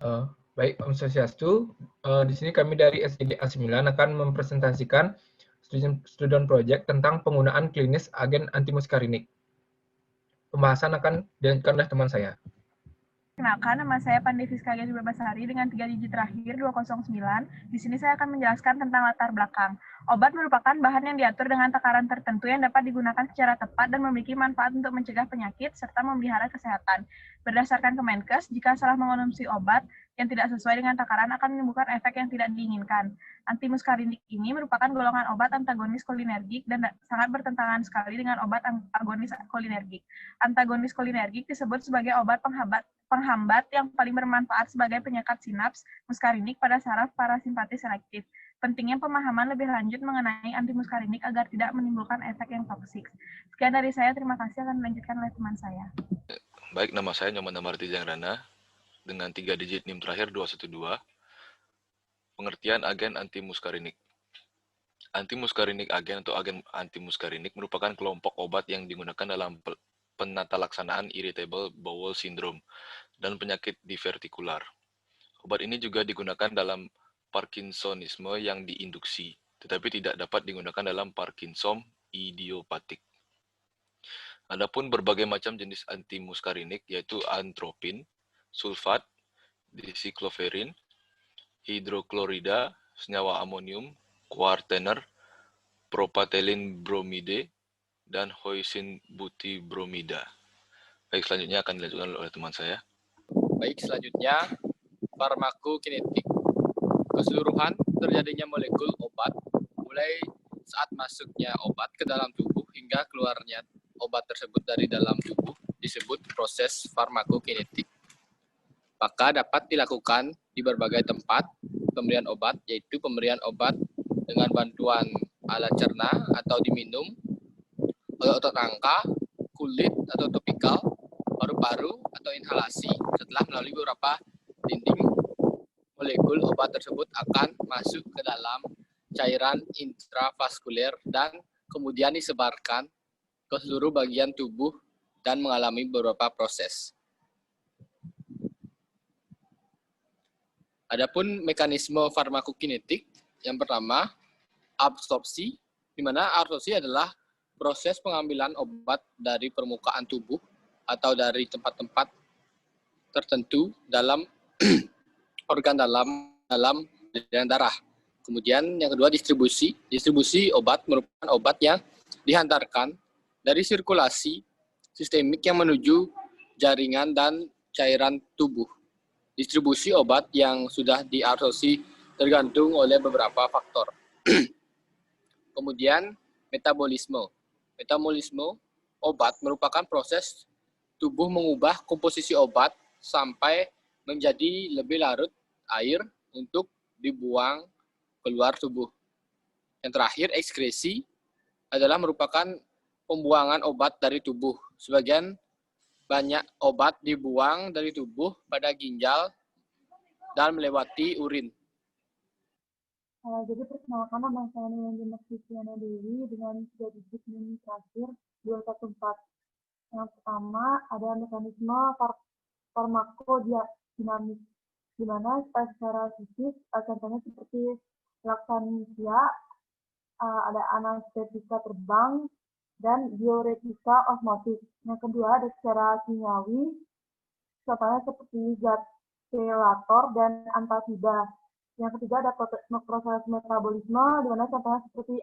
Eh, Baik, Om Swastiastu. Di sini kami dari SDG A9 akan mempresentasikan student project tentang penggunaan klinis agen antimuskarinik. Pembahasan akan dilanjutkan oleh teman saya. Kenalkan, nama saya Pandevis Kagen Bebasari dengan 3 digit terakhir 209. Di sini saya akan menjelaskan tentang latar belakang. Obat merupakan bahan yang diatur dengan takaran tertentu yang dapat digunakan secara tepat dan memiliki manfaat untuk mencegah penyakit serta memelihara kesehatan. Berdasarkan Kemenkes, jika salah mengonsumsi obat yang tidak sesuai dengan takaran akan menimbulkan efek yang tidak diinginkan. Antimuskarinik ini merupakan golongan obat antagonis kolinergik dan sangat bertentangan sekali dengan obat agonis kolinergik. Antagonis kolinergik disebut sebagai obat penghambat yang paling bermanfaat sebagai penyekat sinaps muskarinik pada saraf parasimpatis selektif. Pentingnya pemahaman lebih lanjut mengenai antimuskarinik agar tidak menimbulkan efek yang toksik. Sekian dari saya, terima kasih, akan dilanjutkan oleh teman saya. Baik, nama saya Nyoman Amarti Jangrana dengan 3 digit NIM terakhir 212. Pengertian agen antimuskarinik. Antimuskarinik agen atau agen antimuskarinik merupakan kelompok obat yang digunakan dalam penata laksanaan irritable bowel syndrome dan penyakit divertikular. Obat ini juga digunakan dalam Parkinsonisme yang diinduksi, tetapi tidak dapat digunakan dalam Parkinson idiopatik. Adapun berbagai macam jenis antimuskarinik yaitu antropin, sulfat, disikloferin, hidroklorida, senyawa amonium, kuartener, propatelin bromide, dan hoisin butibromida. Baik, selanjutnya akan dilanjutkan oleh teman saya. Baik, selanjutnya farmakokinetik. Keseluruhan terjadinya molekul obat mulai saat masuknya obat ke dalam tubuh hingga keluarnya obat tersebut dari dalam tubuh disebut proses farmakokinetik. Maka dapat dilakukan di berbagai tempat pemberian obat, yaitu pemberian obat dengan bantuan alat cerna atau diminum, oleh otot rangka, kulit atau topikal, paru-paru atau inhalasi. Setelah melalui beberapa dinding, molekul obat tersebut akan masuk ke dalam cairan intravaskuler dan kemudian disebarkan ke seluruh bagian tubuh dan mengalami beberapa proses. Adapun mekanisme farmakokinetik, yang pertama, absorpsi, di mana absorpsi adalah proses pengambilan obat dari permukaan tubuh atau dari tempat-tempat tertentu dalam organ dalam darah. Kemudian yang kedua, distribusi. Distribusi obat merupakan obat yang dihantarkan dari sirkulasi sistemik yang menuju jaringan dan cairan tubuh. Distribusi obat yang sudah diabsorpsi tergantung oleh beberapa faktor. Kemudian metabolisme. Metabolisme obat merupakan proses tubuh mengubah komposisi obat sampai menjadi lebih larut air untuk dibuang keluar tubuh. Yang terakhir, ekskresi adalah merupakan pembuangan obat dari tubuh. Sebagian banyak obat dibuang dari tubuh pada ginjal dan melewati urin. Jadi perkenalkan, nama saya Nilendra Martiana Dewi dengan 3 digit NIM terakhir 214. Yang pertama ada mekanisme farmakodinamis, di mana secara fisik contohnya seperti laktansia, ada anestetika terbang, dan diuretika osmosis. Yang kedua ada secara kimiawi, contohnya seperti zat chelator dan antasida. Yang ketiga ada proses metabolisme, di mana contohnya seperti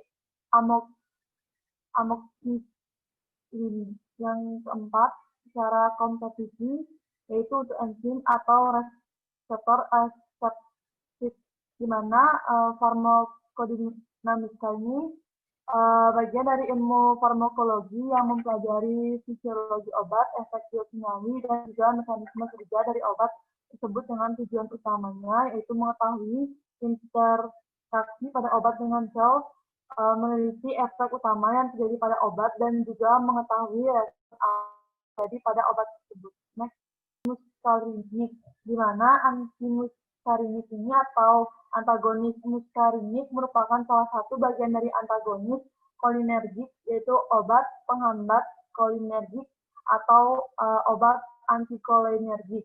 amoxicillin. Yang keempat, secara kompetisi, yaitu untuk enzim atau reseptor aseptik, di mana farmakodinamika ini bagian dari ilmu farmakologi yang mempelajari fisiologi obat, efek biokimiawi, dan juga mekanisme kerja dari obat tersebut dengan tujuan utamanya yaitu mengetahui interaksi pada obat dengan sel, meneliti efek utama yang terjadi pada obat, dan juga mengetahui respon terjadi pada obat tersebut. Next, muskarinik, di mana antimuskarinik ini atau antagonis muskarinik merupakan salah satu bagian dari antagonis kolinergik, yaitu obat penghambat kolinergik atau obat antikolinergik.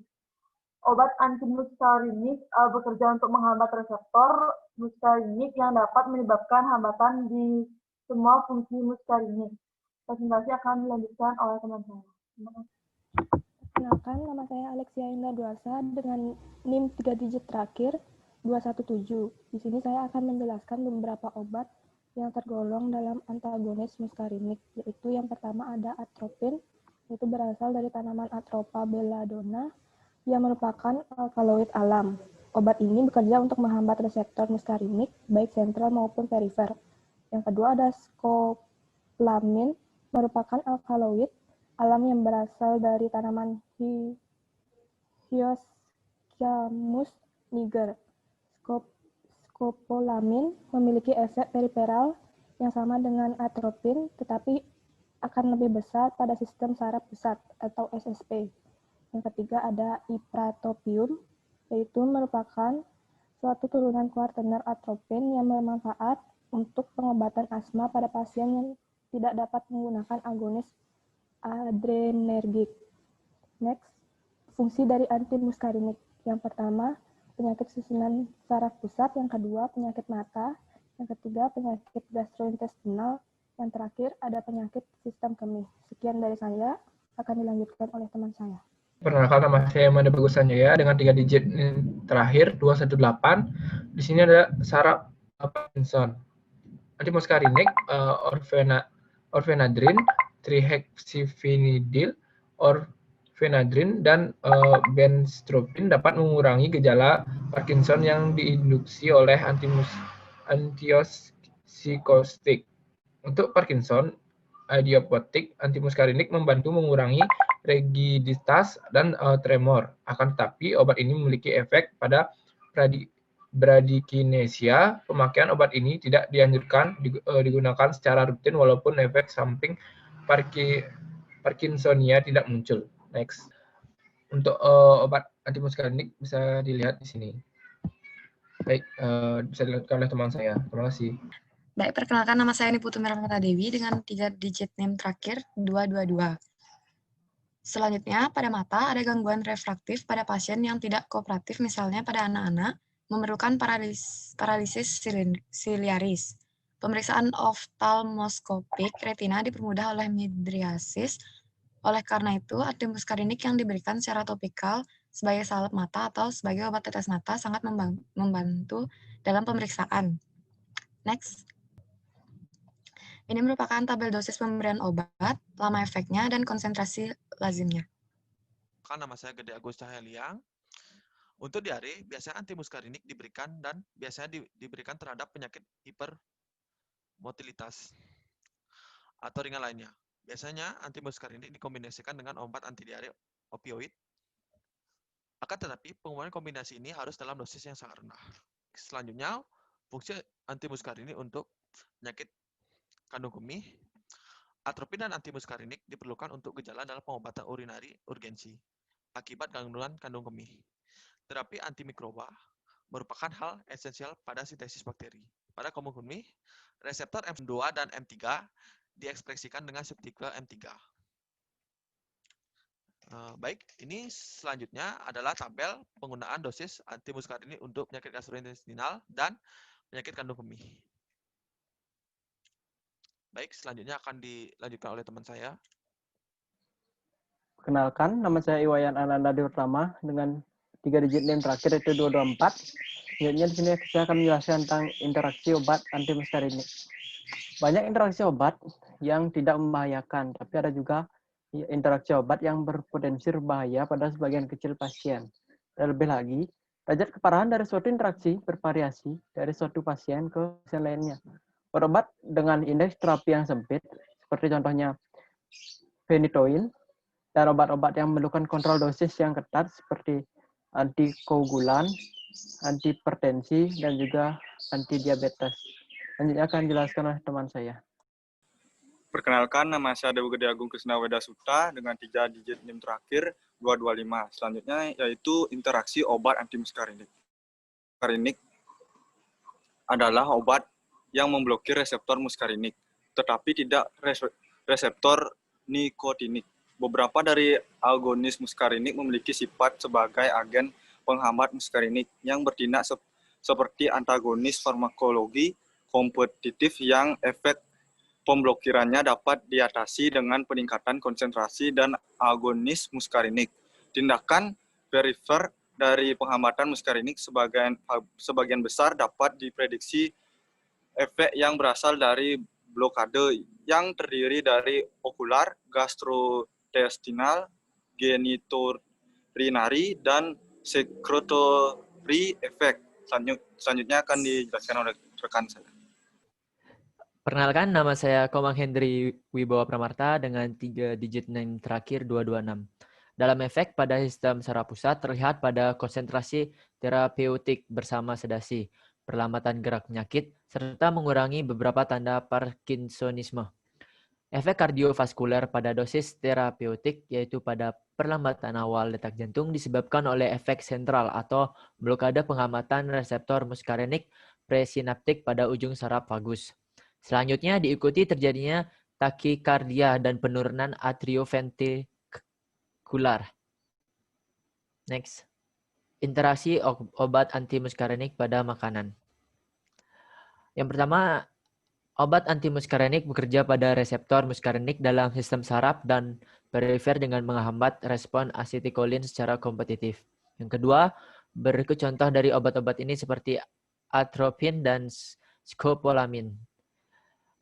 obat antimuskarinik bekerja untuk menghambat reseptor muskarinik yang dapat menyebabkan hambatan di semua fungsi muskarinik. Presentasi akan dilanjutkan oleh teman saya. Terima kasih. Perkenalkan, nama saya Alexia Indah Duarsa dengan NIM 3 digit terakhir 217. Di sini saya akan menjelaskan beberapa obat yang tergolong dalam antagonis muskarinik, yaitu yang pertama ada atropin, yaitu berasal dari tanaman Atropa belladonna, yang merupakan alkaloid alam. Obat ini bekerja untuk menghambat reseptor muskarinik, baik sentral maupun perifer. Yang kedua ada scopolamine, merupakan alkaloid alam yang berasal dari tanaman Hyoscyamus niger. Scopolamin memiliki efek periferal yang sama dengan atropin, tetapi akan lebih besar pada sistem saraf pusat atau SSP. Yang ketiga ada ipratopium, yaitu merupakan suatu turunan kuartener atropin yang bermanfaat untuk pengobatan asma pada pasien yang tidak dapat menggunakan agonis adrenergik. Next, fungsi dari antimuskarinik. Yang pertama, penyakit susunan saraf pusat. Yang kedua, penyakit mata. Yang ketiga, penyakit gastrointestinal. Yang terakhir, ada penyakit sistem kemih. Sekian dari saya, akan dilanjutkan oleh teman saya. Perkenalkan, nama saya Mada Bagusannya ya, dengan 3 digit terakhir 218. Di sini ada Sarah Parkinson. Antimuskarinik, orfenadrin, trihexyphenidyl, orfenadrin, dan benztropine dapat mengurangi gejala Parkinson yang diinduksi oleh antipsikostik. Untuk Parkinson, idiopatik, antimuskarinik membantu mengurangi rigiditas dan tremor. Akan tetapi, obat ini memiliki efek pada bradykinesia. Pemakaian obat ini tidak dianjurkan digunakan secara rutin walaupun efek samping Parkinsonia tidak muncul. Next. Untuk obat antimuskarinik bisa dilihat di sini. Baik, bisa dilihat oleh teman saya. Terima kasih. Baik, perkenalkan, nama saya Niputu Mermata Dewi dengan 3 digit NIM terakhir 222. Selanjutnya, pada mata ada gangguan refraktif pada pasien yang tidak kooperatif, misalnya pada anak-anak, memerlukan paralisis siliaris. Pemeriksaan oftalmoskopik retina dipermudah oleh midriasis. Oleh karena itu, antimuskarinik yang diberikan secara topikal sebagai salep mata atau sebagai obat tetes mata sangat membantu dalam pemeriksaan. Next. Ini merupakan tabel dosis pemberian obat, lama efeknya, dan konsentrasi lazimnya. Nama saya Gede Agus Cahyaliang. Untuk diare, biasanya antimuskarinik diberikan dan biasanya diberikan terhadap penyakit hipermotilitas atau ringan lainnya. Biasanya antimuskarinik dikombinasikan dengan obat antidiare opioid. Akan tetapi, penggunaan kombinasi ini harus dalam dosis yang sangat rendah. Selanjutnya, fungsi antimuskarinik untuk penyakit kandung kemih. Atropin dan antimuskarinik diperlukan untuk gejala dalam pengobatan urinari urgensi akibat gangguan kandung kemih. Terapi antimikroba merupakan hal esensial pada sintesis bakteri. Pada kandung kemih, reseptor M2 dan M3 diekspresikan dengan subtipe M3. Baik, ini selanjutnya adalah tabel penggunaan dosis antimuskarinik untuk penyakit gastrointestinal dan penyakit kandung kemih. Baik, selanjutnya akan dilanjutkan oleh teman saya. Perkenalkan, nama saya Iwayan Ananda Pertama dengan 3 digit NIM terakhir yaitu 224. Selanjutnya di sini saya akan menjelaskan tentang interaksi obat antimuskarinik. Banyak interaksi obat yang tidak membahayakan, tapi ada juga interaksi obat yang berpotensi berbahaya pada sebagian kecil pasien. Dan lebih lagi, derajat keparahan dari suatu interaksi bervariasi dari suatu pasien ke pasien lainnya. Obat dengan indeks terapi yang sempit, seperti contohnya phenytoin, dan obat-obat yang memerlukan kontrol dosis yang ketat, seperti antikoagulan, antihipertensi, dan juga antidiabetes. Selanjutnya akan dijelaskan oleh teman saya. Perkenalkan, nama saya Dewa Gede Agung Krisna Weda Suta dengan 3 digit NIM terakhir 225. Selanjutnya yaitu interaksi obat antimuskarinik. Muskarinik adalah obat yang memblokir reseptor muskarinik, tetapi tidak reseptor nikotinik. Beberapa dari agonis muskarinik memiliki sifat sebagai agen penghambat muskarinik yang bertindak seperti antagonis farmakologi kompetitif yang efek pemblokirannya dapat diatasi dengan peningkatan konsentrasi dan agonis muskarinik. Tindakan perifer dari penghambatan muskarinik sebagian besar dapat diprediksi efek yang berasal dari blokade yang terdiri dari okular, gastrointestinal, genitourinary, dan secretory efek. Selanjutnya akan dijelaskan oleh rekan saya. Perkenalkan, nama saya Komang Hendri Wibawa Pramarta dengan 3 digit NIM terakhir 226. Dalam efek pada sistem saraf pusat terlihat pada konsentrasi terapeutik bersama sedasi, perlambatan gerak penyakit, serta mengurangi beberapa tanda Parkinsonisme. Efek kardiovaskuler pada dosis terapeutik yaitu pada perlambatan awal detak jantung disebabkan oleh efek sentral atau blokade penghambatan reseptor muskarinik presinaptik pada ujung saraf vagus. Selanjutnya diikuti terjadinya takikardia dan penurunan atrioventikular. Next. Interaksi obat antimuskarinik pada makanan. Yang pertama, obat antimuskarinik bekerja pada reseptor muskarinik dalam sistem saraf dan perifer dengan menghambat respon asetikolin secara kompetitif. Yang kedua, berikut contoh dari obat-obat ini seperti atropin dan scopolamin.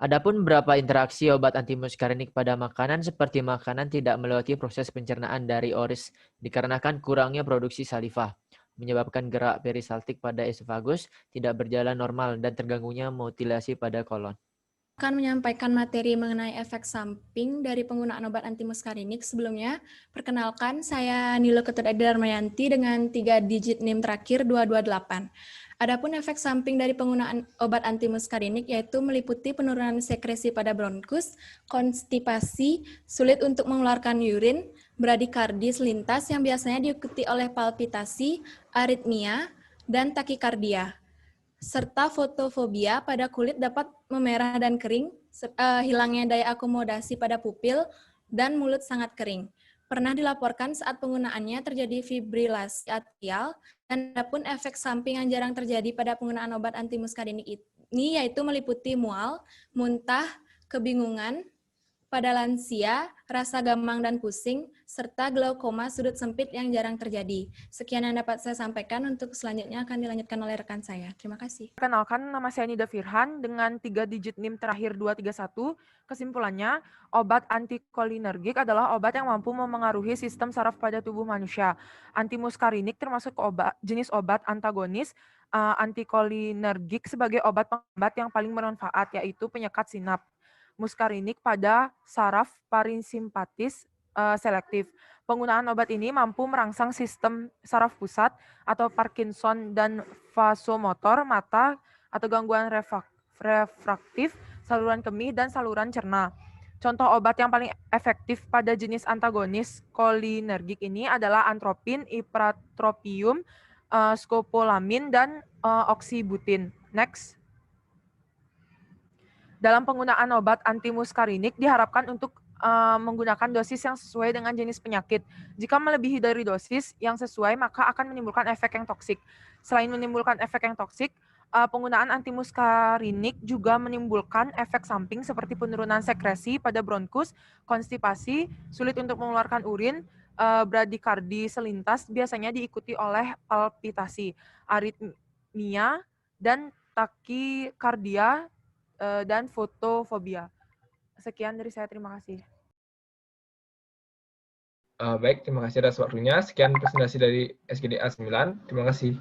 Adapun beberapa interaksi obat antimuskarinik pada makanan seperti makanan tidak melewati proses pencernaan dari oris dikarenakan kurangnya produksi saliva, menyebabkan gerak perisaltik pada esofagus tidak berjalan normal dan terganggunya motilasi pada kolon. Akan menyampaikan materi mengenai efek samping dari penggunaan obat antimuskarinik. Sebelumnya, perkenalkan saya Nilo Ketut Edi Darmayanti dengan 3 digit NIM terakhir 228. Adapun efek samping dari penggunaan obat antimuskarinik yaitu meliputi penurunan sekresi pada bronkus, konstipasi, sulit untuk mengeluarkan urin, bradikardi selintas yang biasanya diikuti oleh palpitasi, aritmia, dan takikardia, serta fotofobia pada kulit dapat memerah dan kering, hilangnya daya akomodasi pada pupil, dan mulut sangat kering. Pernah dilaporkan saat penggunaannya terjadi fibrilasi atrial, dan adapun efek samping yang jarang terjadi pada penggunaan obat antimuskarinik ini yaitu meliputi mual, muntah, kebingungan pada lansia, rasa gamang dan pusing, serta glaukoma sudut sempit yang jarang terjadi. Sekian yang dapat saya sampaikan, untuk selanjutnya akan dilanjutkan oleh rekan saya. Terima kasih. Perkenalkan, nama saya Nida Firhan dengan 3 digit NIM terakhir 231. Kesimpulannya, obat antikolinergik adalah obat yang mampu memengaruhi sistem saraf pada tubuh manusia. Antimuskarinik termasuk jenis obat antagonis antikolinergik sebagai obat penghambat yang paling bermanfaat, yaitu penyekat sinap muskarinik pada saraf parasimpatis selektif. Penggunaan obat ini mampu merangsang sistem saraf pusat atau Parkinson dan vasomotor mata atau gangguan refraktif, saluran kemih, dan saluran cerna. Contoh obat yang paling efektif pada jenis antagonis kolinergik ini adalah antropin, ipratropium, scopolamin, dan oksibutin. Next. Dalam penggunaan obat antimuskarinik diharapkan untuk menggunakan dosis yang sesuai dengan jenis penyakit. Jika melebihi dari dosis yang sesuai, maka akan menimbulkan efek yang toksik. Selain menimbulkan efek yang toksik, penggunaan antimuskarinik juga menimbulkan efek samping seperti penurunan sekresi pada bronkus, konstipasi, sulit untuk mengeluarkan urin, bradikardi selintas biasanya diikuti oleh palpitasi, aritmia, dan takikardia, dan fotofobia. Sekian dari saya, terima kasih. Baik, terima kasih atas waktunya. Sekian presentasi dari SGDA 9. Terima kasih.